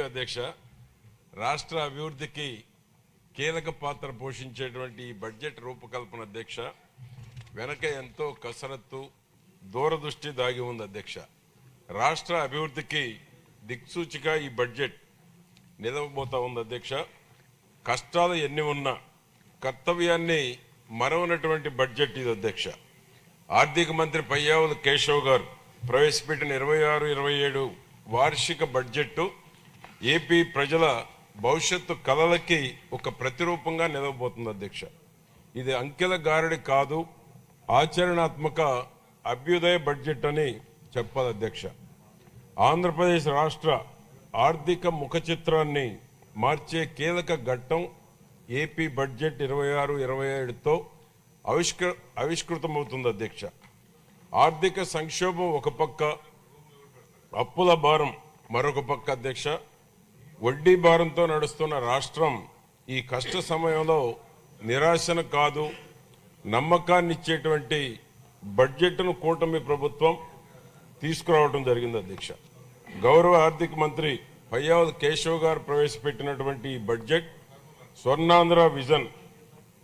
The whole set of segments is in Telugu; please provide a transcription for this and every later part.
అధ్యక్ష. రాష్ట్ర అభివృద్ధికి కీలక పాత్ర పోషించేటువంటి ఈ బడ్జెట్ రూపకల్పన అధ్యక్ష వెనక ఎంతో కసరత్తు దూరదృష్టి దాగి ఉంది అధ్యక్ష. రాష్ట్ర అభివృద్ధికి దిక్సూచిగా ఈ బడ్జెట్ నిలవబోతా ఉంది అధ్యక్ష. కష్టాలు ఎన్ని ఉన్నా కర్తవ్యాన్ని మరవనటువంటి బడ్జెట్ ఇది అధ్యక్ష. ఆర్థిక మంత్రి పయ్యావుల కేశవ్ గారు ప్రవేశపెట్టిన 26-27 వార్షిక బడ్జెట్ ఏపీ ప్రజల భవిష్యత్తు కలలకి ఒక ప్రతిరూపంగా నిలవబోతుంది అధ్యక్ష. ఇది అంకెల గారడి కాదు, ఆచరణాత్మక అభ్యుదయ బడ్జెట్ అని చెప్పాలి అధ్యక్ష. ఆంధ్రప్రదేశ్ రాష్ట్ర ఆర్థిక ముఖ చిత్రాన్ని మార్చే కీలక ఘట్టం ఏపీ బడ్జెట్ 26-27తో ఆవిష్కృతమవుతుంది అధ్యక్ష. ఆర్థిక సంక్షోభం ఒక పక్క, అప్పుల భారం మరొక పక్క అధ్యక్ష. వడ్డీ భారంతో నడుస్తున్న రాష్ట్రం ఈ కష్ట సమయంలో నిరాశను కాదు నమ్మకాన్ని ఇచ్చేటువంటి బడ్జెట్ను కూటమి ప్రభుత్వం తీసుకురావడం జరిగింది అధ్యక్ష. గౌరవ ఆర్థిక మంత్రి పయ్యావుల కేశవ్ గారు ప్రవేశపెట్టినటువంటి ఈ బడ్జెట్ స్వర్ణాంధ్ర విజన్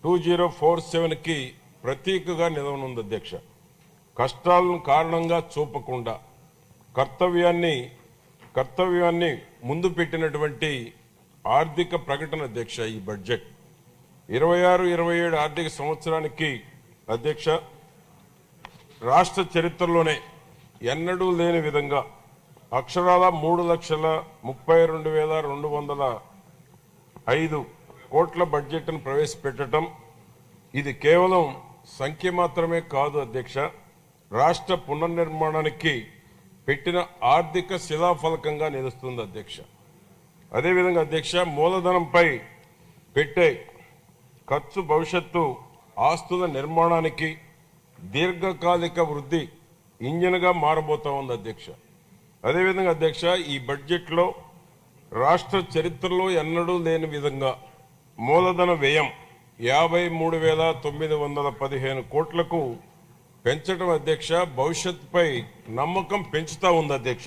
2047కి ప్రతీకగా నిలవనుంది అధ్యక్ష. కష్టాలను కారణంగా చూపకుండా కర్తవ్యాన్ని ముందు పెట్టినటువంటి ఆర్థిక ప్రకటన అధ్యక్ష ఈ బడ్జెట్. 26-27 ఆర్థిక సంవత్సరానికి అధ్యక్ష రాష్ట్ర చరిత్రలోనే ఎన్నడూ లేని విధంగా అక్షరాల 3,32,205 కోట్ల బడ్జెట్ను ప్రవేశపెట్టడం ఇది కేవలం సంఖ్య మాత్రమే కాదు అధ్యక్ష. రాష్ట్ర పునర్నిర్మాణానికి పెట్టిన ఆర్థిక శిలాఫలకంగా నిలుస్తుంది అధ్యక్ష. అదేవిధంగా అధ్యక్ష మూలధనంపై పెట్టే ఖర్చు భవిష్యత్తు ఆస్తుల నిర్మాణానికి దీర్ఘకాలిక వృద్ధి ఇంజిన్గా మారబోతా ఉంది అధ్యక్ష. అదేవిధంగా అధ్యక్ష ఈ బడ్జెట్లో రాష్ట్ర చరిత్రలో ఎన్నడూ లేని విధంగా మూలధన వ్యయం 53,915 కోట్లకు పెంచడం అధ్యక్ష భవిష్యత్తుపై నమ్మకం పెంచుతా ఉంది అధ్యక్ష.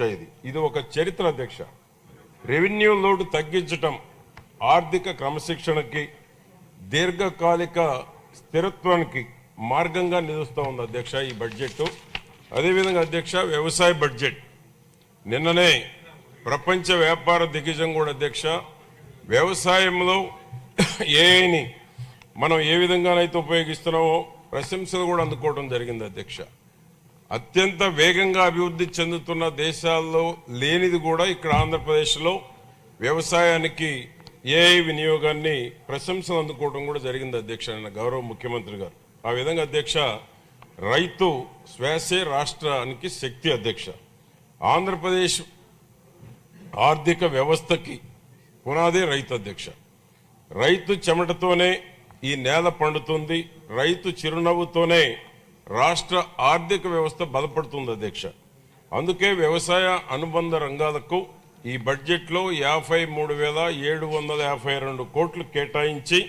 ఇది ఒక చరిత్ర అధ్యక్ష. రెవెన్యూ లోటు తగ్గించటం ఆర్థిక క్రమశిక్షణకి దీర్ఘకాలిక స్థిరత్వానికి మార్గంగా నిలుస్తూ ఉంది అధ్యక్ష ఈ బడ్జెట్. అదేవిధంగా అధ్యక్ష వ్యవసాయ బడ్జెట్ నిన్ననే ప్రపంచ వ్యాపార దిగ్గజం కూడా అధ్యక్ష వ్యవసాయంలో ఏఐని మనం ఏ విధంగానైతే ఉపయోగిస్తున్నామో ప్రశంసలు కూడా అందుకోవడం జరిగింది అధ్యక్ష. అత్యంత వేగంగా అభివృద్ధి చెందుతున్న దేశాల్లో లేనిది కూడా ఇక్కడ ఆంధ్రప్రదేశ్లో వ్యవసాయానికి ఏఐ వినియోగాన్ని ప్రశంసలు అందుకోవడం కూడా జరిగింది అధ్యక్ష నిన్న గౌరవ ముఖ్యమంత్రి గారు. ఆ విధంగా అధ్యక్ష రైతు శ్వాసే రాష్ట్రానికి శక్తి అధ్యక్ష. ఆంధ్రప్రదేశ్ ఆర్థిక వ్యవస్థకి పునాదే రైతు అధ్యక్ష. రైతు చెమటతోనే ఈ నేల పండుతుంది, రైతు చిరునవ్వుతోనే రాష్ట్ర ఆర్థిక వ్యవస్థ బలపడుతుంది అధ్యక్ష. అందుకే వ్యవసాయ అనుబంధ రంగాలకు ఈ బడ్జెట్లో 53,752 కోట్లు కేటాయించి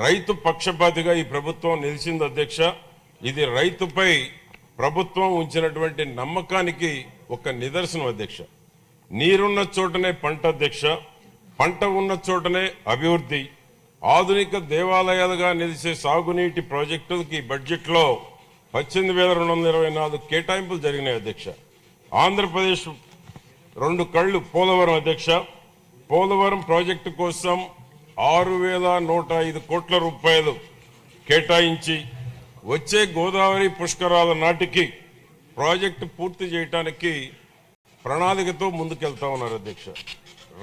రైతు పక్షపాతిగా ఈ ప్రభుత్వం నిలిచింది అధ్యక్ష. ఇది రైతుపై ప్రభుత్వం ఉంచినటువంటి నమ్మకానికి ఒక నిదర్శనం అధ్యక్ష. నీరున్న చోటనే పంట అధ్యక్ష, పంట ఉన్న చోటనే అభివృద్ధి. ఆధునిక దేవాలయాలుగా నిలిచే సాగునీటి ప్రాజెక్టులకి ఈ బడ్జెట్లో 18,224 కేటాయింపులు జరిగినాయి అధ్యక్ష. ఆంధ్రప్రదేశ్ 2 కళ్ళు పోలవరం అధ్యక్ష. పోలవరం ప్రాజెక్టు కోసం 6,105 కోట్ల రూపాయలు కేటాయించి వచ్చే గోదావరి పుష్కరాల నాటికి ప్రాజెక్టు పూర్తి చేయడానికి ప్రణాళికతో ముందుకెళ్తా ఉన్నారు అధ్యక్ష.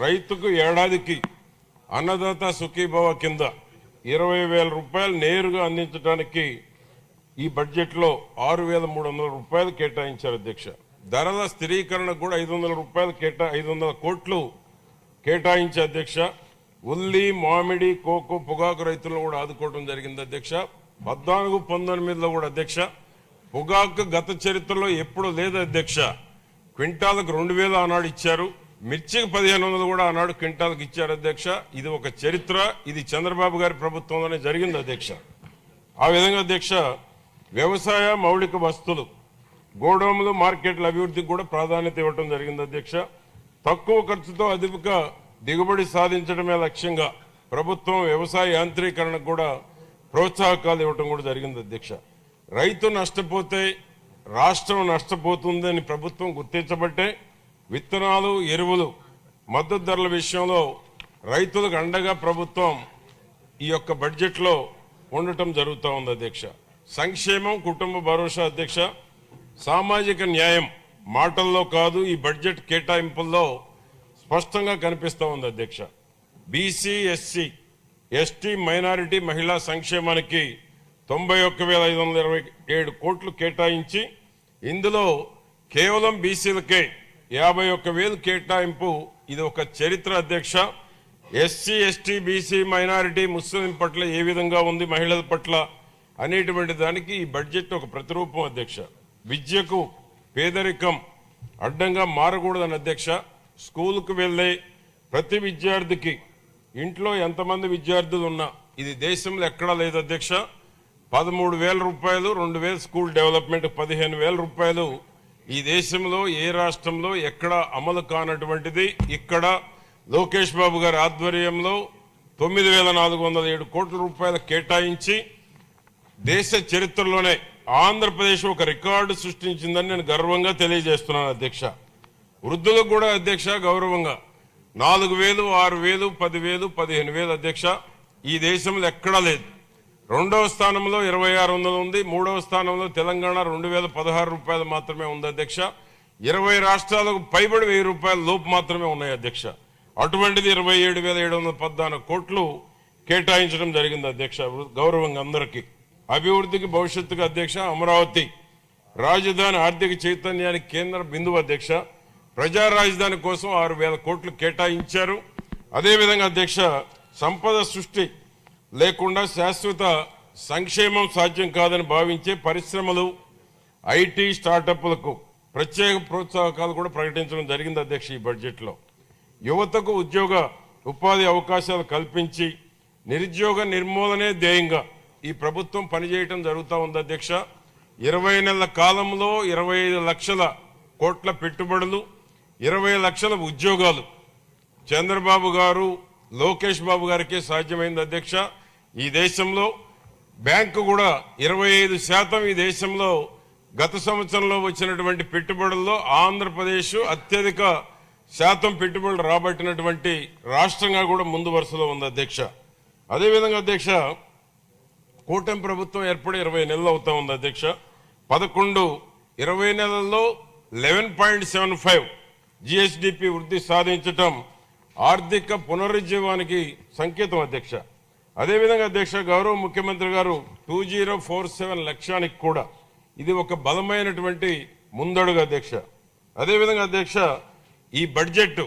రైతుకు ఏడాదికి అన్నదాత సుఖీభవ కింద 20,000 రూపాయలు నేరుగా అందించడానికి ఈ బడ్జెట్లో 6,300 రూపాయలు కేటాయించారు అధ్యక్ష. ధరల స్థిరీకరణకు కూడా 500 కోట్లు కేటాయించే అధ్యక్ష. ఉల్లి, మామిడి, కోకో, పొగాకు రైతులను కూడా ఆదుకోవడం జరిగింది అధ్యక్ష. 14-19లో కూడా అధ్యక్ష పొగాకు గత చరిత్రలో ఎప్పుడు లేదు అధ్యక్ష. క్వింటాలకు 2,000 ఆనాడు ఇచ్చారు, మిర్చికి 1,500 కూడా ఆనాడు క్వింటాలకు ఇచ్చారు అధ్యక్ష. ఇది ఒక చరిత్ర, ఇది చంద్రబాబు గారి ప్రభుత్వంలోనే జరిగింది అధ్యక్ష. ఆ విధంగా అధ్యక్ష వ్యవసాయ మౌలిక వస్తువులు, గోడౌన్లు, మార్కెట్ల అభివృద్ధికి కూడా ప్రాధాన్యత ఇవ్వడం జరిగింది అధ్యక్ష. తక్కువ ఖర్చుతో అధిక దిగుబడి సాధించడమే లక్ష్యంగా ప్రభుత్వం వ్యవసాయ యాంత్రీకరణకు కూడా ప్రోత్సాహకాలు ఇవ్వడం కూడా జరిగింది అధ్యక్ష. రైతు నష్టపోతే రాష్ట్రం నష్టపోతుందని ప్రభుత్వం గుర్తించబట్టే విత్తనాలు, ఎరువులు, మద్దతు ధరల విషయంలో రైతులకు అండగా ప్రభుత్వం ఈ యొక్క బడ్జెట్లో ఉండటం జరుగుతూ ఉంది అధ్యక్ష. సంక్షేమం, కుటుంబ భరోసా అధ్యక్ష, సామాజిక న్యాయం మాటల్లో కాదు ఈ బడ్జెట్ కేటాయింపుల్లో స్పష్టంగా కనిపిస్తూ ఉంది అధ్యక్ష. బీసీ, ఎస్సీ, ఎస్టీ, మైనారిటీ, మహిళా సంక్షేమానికి 91,527 కోట్లు కేటాయించి ఇందులో కేవలం బీసీలకే 51,000 కేటాయింపు. ఇది ఒక చరిత్ర అధ్యక్ష. ఎస్సీ, ఎస్టీ, బీసీ, మైనారిటీ, ముస్లిం పట్ల ఏ విధంగా ఉంది, మహిళల పట్ల అనేటువంటి దానికి ఈ బడ్జెట్ ఒక ప్రతిరూపం అధ్యక్ష. విద్యకు పేదరికం అడ్డంగా మారకూడదని అధ్యక్ష. స్కూలుకు వెళ్లే ప్రతి విద్యార్థికి ఇంట్లో ఎంతమంది విద్యార్థులు ఉన్నా ఇది దేశంలో ఎక్కడా లేదు అధ్యక్ష. 13,000 రూపాయలు, 2,000 స్కూల్ డెవలప్మెంట్, 15,000 రూపాయలు ఈ దేశంలో ఏ రాష్ట్రంలో ఎక్కడ అమలు కానటువంటిది. ఇక్కడ లోకేష్ బాబు గారి ఆధ్వర్యంలో 9,407 కోట్ల రూపాయలు కేటాయించి దేశ చరిత్రలోనే ఆంధ్రప్రదేశ్ ఒక రికార్డు సృష్టించిందని నేను గర్వంగా తెలియజేస్తున్నాను అధ్యక్ష. వృద్ధులకు కూడా అధ్యక్ష గౌరవంగా 4,000, 6,000, 10,000, 15,000 అధ్యక్ష. ఈ దేశంలో ఎక్కడా లేదు. రెండవ స్థానంలో 2,600 ఉంది. మూడవ స్థానంలో తెలంగాణ 2,016 రూపాయలు మాత్రమే ఉంది అధ్యక్ష. 20 రాష్ట్రాలకు పైబడి 1,000 రూపాయల లోపు మాత్రమే ఉన్నాయి అధ్యక్ష. అటువంటిది 27,714 కోట్లు కేటాయించడం జరిగింది అధ్యక్ష. గౌరవంగా అందరికీ అభివృద్ధికి భవిష్యత్తుకు అధ్యక్ష. అమరావతి రాజధాని ఆర్థిక చైతన్యానికి కేంద్ర బిందువు అధ్యక్ష. ప్రజా రాజధాని కోసం 6,000 కోట్లు కేటాయించారు. అదేవిధంగా అధ్యక్ష సంపద సృష్టి లేకుండా శాశ్వత సంక్షేమం సాధ్యం కాదని భావించే పరిశ్రమలు, ఐటీ స్టార్టప్లకు ప్రత్యేక ప్రోత్సాహకాలు కూడా ప్రకటించడం జరిగింది అధ్యక్ష. ఈ బడ్జెట్లో యువతకు ఉద్యోగ ఉపాధి అవకాశాలు కల్పించి నిరుద్యోగ నిర్మూలనే ధ్యేయంగా ఈ ప్రభుత్వం పనిచేయటం జరుగుతూ ఉంది అధ్యక్ష. 20 నెలల కాలంలో 25 లక్షల కోట్ల పెట్టుబడులు, 20 లక్షల ఉద్యోగాలు చంద్రబాబు గారు, లోకేష్ బాబు గారికే సాధ్యమైంది అధ్యక్ష. ఈ దేశంలో బ్యాంకు కూడా 25% ఈ దేశంలో గత సంవత్సరంలో వచ్చినటువంటి పెట్టుబడుల్లో ఆంధ్రప్రదేశ్ అత్యధిక శాతం పెట్టుబడులు రాబట్టినటువంటి రాష్ట్రంగా కూడా ముందు వరుసలో ఉంది అధ్యక్ష. అదేవిధంగా అధ్యక్ష కూటమి ప్రభుత్వం ఏర్పడి 20 నెలలు అవుతా ఉంది అధ్యక్ష. 20 నెలల్లో 11.75 జిఎస్డిపి వృద్ధి సాధించటం ఆర్థిక పునరుజ్జీవానికి సంకేతం అధ్యక్ష. అదేవిధంగా అధ్యక్ష గౌరవ ముఖ్యమంత్రి గారు 2047 లక్ష్యానికి కూడా ఇది ఒక బలమైనటువంటి ముందడుగు అధ్యక్ష. అదేవిధంగా అధ్యక్ష ఈ బడ్జెట్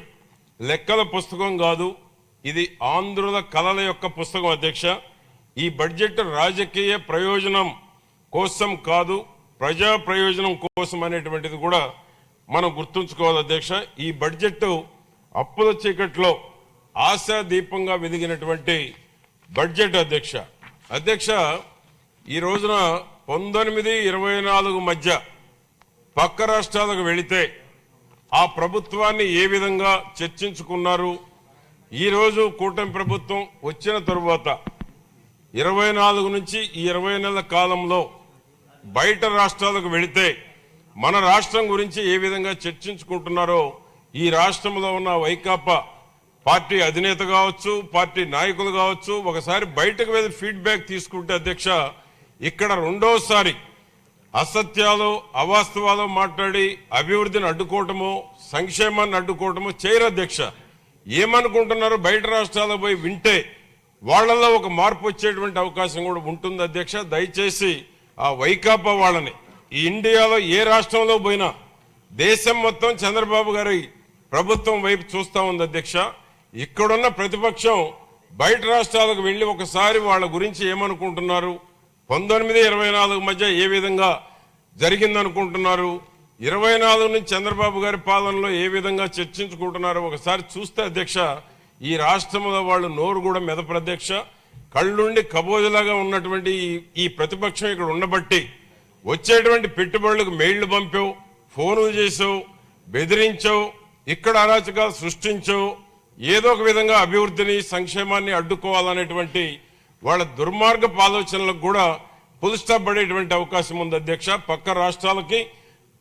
లెక్కల పుస్తకం కాదు, ఇది ఆంధ్రుల కళల యొక్క పుస్తకం అధ్యక్ష. ఈ బడ్జెట్ రాజకీయ ప్రయోజనం కోసం కాదు, ప్రజా ప్రయోజనం కోసం అనేటువంటిది కూడా మనం గుర్తుంచుకోవాలి అధ్యక్ష. ఈ బడ్జెట్ అప్పుల చీకట్లో ఆశా దీపంగా వెలిగినటువంటి బడ్జెట్ అధ్యక్ష. అధ్యక్ష ఈ రోజున 19-24 మధ్య పక్క రాష్ట్రాలకు వెళితే ఆ ప్రభుత్వాన్ని ఏ విధంగా చర్చించుకున్నారు, ఈరోజు కూటమి ప్రభుత్వం వచ్చిన తరువాత 24 నుంచి ఈ 20 నెలల కాలంలో బయట రాష్ట్రాలకు వెళితే మన రాష్ట్రం గురించి ఏ విధంగా చర్చించుకుంటున్నారో ఈ రాష్ట్రంలో ఉన్న వైకాపా పార్టీ అధినేత కావచ్చు, పార్టీ నాయకులు కావచ్చు, ఒకసారి బయటకు వెళ్ళి ఫీడ్బ్యాక్ తీసుకుంటే అధ్యక్ష ఇక్కడ రెండోసారి అసత్యాలు, అవాస్తవాలు మాట్లాడి అభివృద్ధిని అడ్డుకోవటమో సంక్షేమాన్ని అడ్డుకోవటమో చేయరు అధ్యక్ష. ఏమనుకుంటున్నారు బయట రాష్ట్రాలకు పోయి వింటే వాళ్లలో ఒక మార్పు వచ్చేటువంటి అవకాశం కూడా ఉంటుంది అధ్యక్ష. దయచేసి ఆ వైకాపా వాళ్ళని ఈ ఇండియాలో ఏ రాష్ట్రంలో పోయినా దేశం మొత్తం చంద్రబాబు గారి ప్రభుత్వం వైపు చూస్తా ఉంది అధ్యక్ష. ఇక్కడున్న ప్రతిపక్షం బయట రాష్ట్రాలకు వెళ్లి ఒకసారి వాళ్ళ గురించి ఏమనుకుంటున్నారు, 19-24 మధ్య ఏ విధంగా జరిగిందనుకుంటున్నారు, 24 నుంచి చంద్రబాబు గారి పాలనలో ఏ విధంగా చర్చించుకుంటున్నారో ఒకసారి చూస్తే అధ్యక్ష ఈ రాష్ట్రంలో వాళ్ళు నోరు కూడా మెదపరు అధ్యక్ష. కళ్ళుండి కబోజలాగా ఉన్నటువంటి ఈ ప్రతిపక్షం ఇక్కడ ఉండబట్టి వచ్చేటువంటి పెట్టుబడులకు మెయిళ్లు పంపావు, ఫోన్లు చేసావు, బెదిరించావు, ఇక్కడ అరాచకాలు సృష్టించో ఏదో ఒక విధంగా అభివృద్ధిని సంక్షేమాన్ని అడ్డుకోవాలనేటువంటి వాళ్ళ దుర్మార్గపు ఆలోచనలకు కూడా ఫుల్ స్టాప్ పడేటువంటి అవకాశం ఉంది అధ్యక్ష. పక్క రాష్ట్రాలకి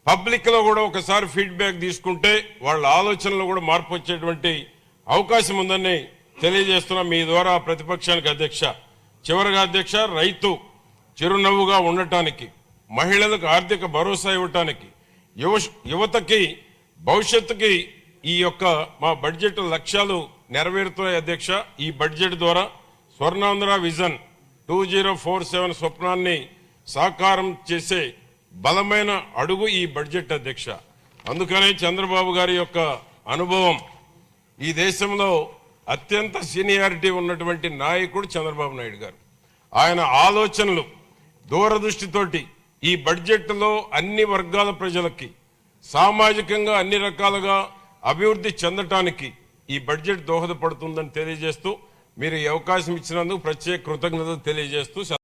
పబ్లిక్ లో కూడా ఒకసారి ఫీడ్బ్యాక్ తీసుకుంటే వాళ్ళ ఆలోచనలో కూడా మార్పు వచ్చేటువంటి అవకాశం ఉందని తెలియజేస్తున్నాం మీ ద్వారా ప్రతిపక్షానికి అధ్యక్ష. చివరిగా అధ్యక్ష, రైతు చిరునవ్వుగా ఉండటానికి, మహిళలకు ఆర్థిక భరోసా ఇవ్వటానికి, యువతకి భవిష్యత్తుకి ఈ యొక్క మా బడ్జెట్ లక్ష్యాలు నెరవేరుతున్నాయి అధ్యక్ష. ఈ బడ్జెట్ ద్వారా స్వర్ణాంధ్ర విజన్ 2047 స్వప్నాన్ని సాకారం చేసే బలమైన అడుగు ఈ బడ్జెట్ అధ్యక్ష. అందుకనే చంద్రబాబు గారి యొక్క అనుభవం, ఈ దేశంలో అత్యంత సీనియారిటీ ఉన్నటువంటి నాయకుడు చంద్రబాబు నాయుడు గారు. ఆయన ఆలోచనలు దూరదృష్టితోటి ఈ బడ్జెట్లో అన్ని వర్గాల ప్రజలకి సామాజికంగా అన్ని రకాలుగా అభివృద్ధి చెందటానికి ఈ బడ్జెట్ దోహదపడుతుందని తెలియజేస్తూ మీరు ఈ అవకాశం ఇచ్చినందుకు ప్రత్యేక కృతజ్ఞతలు తెలియజేస్తూ